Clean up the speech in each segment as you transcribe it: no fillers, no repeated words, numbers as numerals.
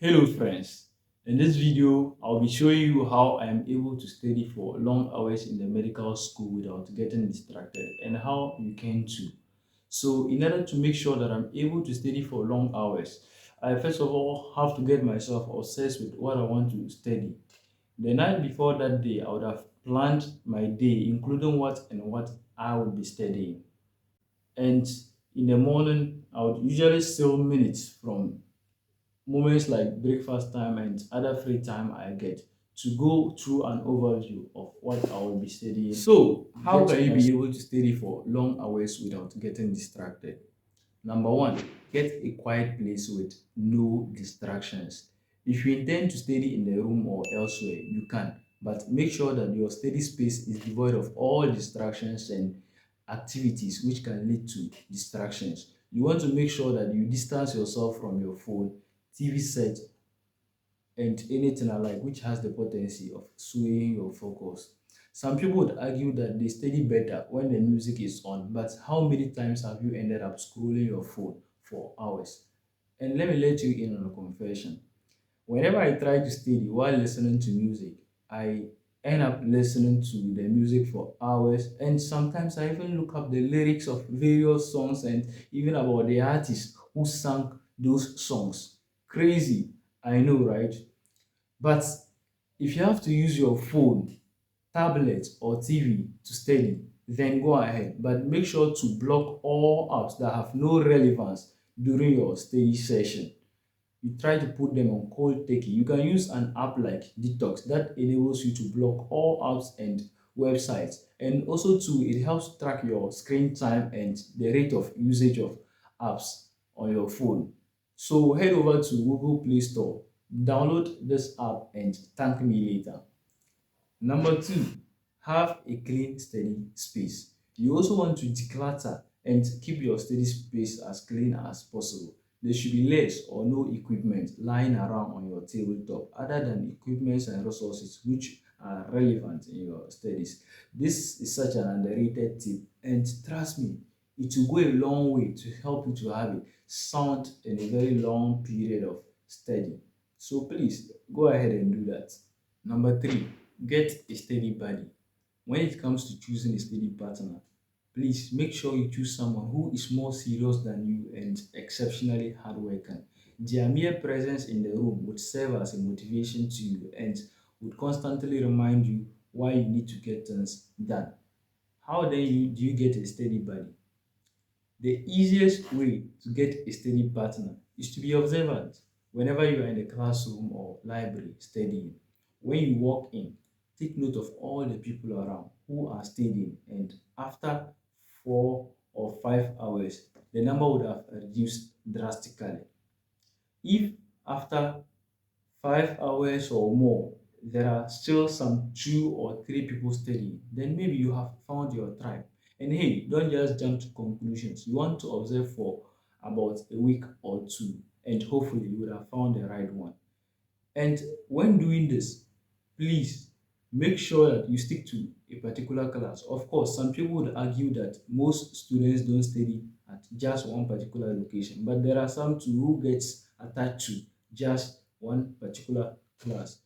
Hello friends, in this video I'll be showing you how I am able to study for long hours in the medical school without getting distracted and how you can too. So in order to make sure that I'm able to study for long hours, I first of all have to get myself obsessed with what I want to study. The night before that day, I would have planned my day including what I would be studying. And in the morning, I would usually steal minutes from moments like breakfast time and other free time I get to go through an overview of what I will be studying. So, how can you be able to study for long hours without getting distracted? Number one, get a quiet place with no distractions. If you intend to study in the room or elsewhere, you can, but make sure that your study space is devoid of all distractions and activities which can lead to distractions. You want to make sure that you distance yourself from your phone, TV set, and anything alike which has the potency of swaying your focus. Some people would argue that they study better when the music is on, but how many times have you ended up scrolling your phone for hours? And let me let you in on a confession. Whenever I try to study while listening to music, I end up listening to the music for hours, and sometimes I even look up the lyrics of various songs and even about the artists who sang those songs. Crazy, I know, right? But if you have to use your phone, tablet, or TV to study, then go ahead. But make sure to block all apps that have no relevance during your study session. You try to put them on cold turkey. You can use an app like Detox that enables you to block all apps and websites. And also too, it helps track your screen time and the rate of usage of apps on your phone. So head over to Google Play Store, download this app and thank me later. Number two, have a clean study space. You also want to declutter and keep your study space as clean as possible. There should be less or no equipment lying around on your tabletop other than equipments and resources which are relevant in your studies. This is such an underrated tip, and trust me, it will go a long way to help you to have a sound and a very long period of study. So please go ahead and do that. Number three, get a steady buddy. When it comes to choosing a steady partner, please make sure you choose someone who is more serious than you and exceptionally hardworking. Their mere presence in the room would serve as a motivation to you and would constantly remind you why you need to get things done. How then do you get a steady buddy? The easiest way to get a steady partner is to be observant. Whenever you are in the classroom or library studying, when you walk in, take note of all the people around who are studying, and after 4 or 5 hours, the number would have reduced drastically. If after 5 hours or more, there are still some 2 or 3 people studying, then maybe you have found your tribe. And hey, don't just jump to conclusions. You want to observe for about a week or two, and hopefully you would have found the right one. And when doing this, please make sure that you stick to a particular class. Of course, some people would argue that most students don't study at just one particular location, but there are some too who gets attached to just one particular class.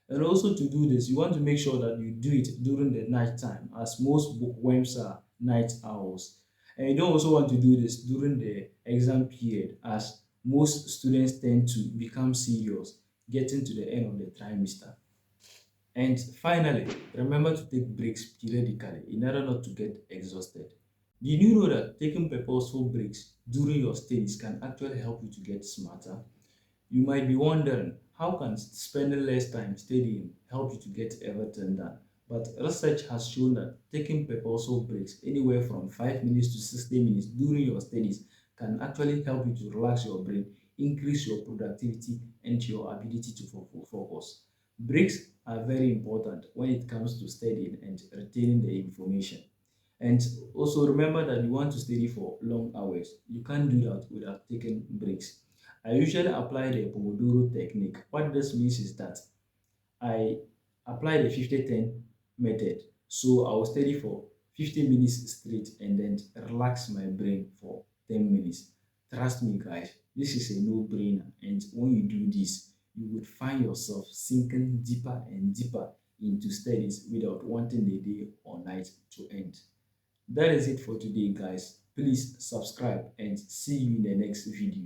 And also to do this, you want to make sure that you do it during the night time, as most bookworms are night owls. And you don't also want to do this during the exam period, as most students tend to become serious getting to the end of the trimester. And finally, remember to take breaks periodically in order not to get exhausted. Did you know that taking purposeful breaks during your studies can actually help you to get smarter? You might be wondering, how can spending less time studying help you to get everything done? But research has shown that taking purposeful breaks anywhere from 5 minutes to 60 minutes during your studies can actually help you to relax your brain, increase your productivity, and your ability to focus. Breaks are very important when it comes to studying and retaining the information. And also remember that you want to study for long hours. You can't do that without taking breaks. I usually apply the Pomodoro technique. What this means is that I apply the 50-10 method. So I will study for 50 minutes straight and then relax my brain for 10 minutes. Trust me, guys, this is a no-brainer. And when you do this, would find yourself sinking deeper and deeper into studies without wanting the day or night to end. That is it for today, guys. Please subscribe and see you in the next video.